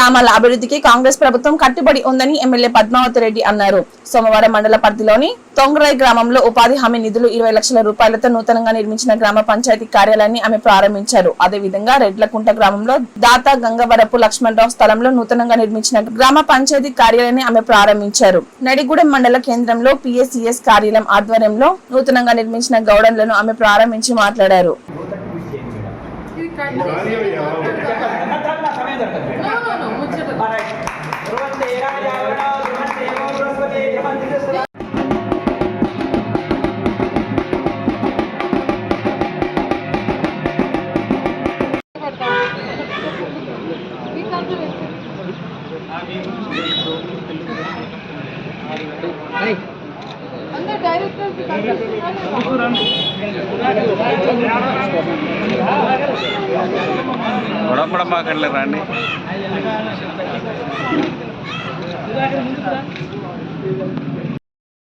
గ్రామాల అభివృద్ధికి కాంగ్రెస్ ప్రభుత్వం కట్టుబడి ఉందని ఎమ్మెల్యే పద్మావతి రెడ్డి అన్నారు. సోమవారం మండల పరిధిలోని తొంగరాయ్ గ్రామంలో ఉపాధి హామీ నిధులు 20 లక్షల రూపాయలతో నూతనంగా నిర్మించిన గ్రామ పంచాయతీ కార్యాలయాన్ని ఆమె ప్రారంభించారు. అదేవిధంగా రెడ్లకుంట గ్రామంలో దాతా గంగవరపు లక్ష్మణరావు స్థలంలో నూతనంగా నిర్మించిన గ్రామ పంచాయతీ కార్యాలయాన్ని ఆమె ప్రారంభించారు. నడిగూడెం మండల కేంద్రంలో పిఎస్సిఎస్ కార్యాలయం ఆధ్వర్యంలో నూతనంగా నిర్మించిన గౌడన్లను ఆమె ప్రారంభించి మాట్లాడారు. గొడవపడమాకండి రండి.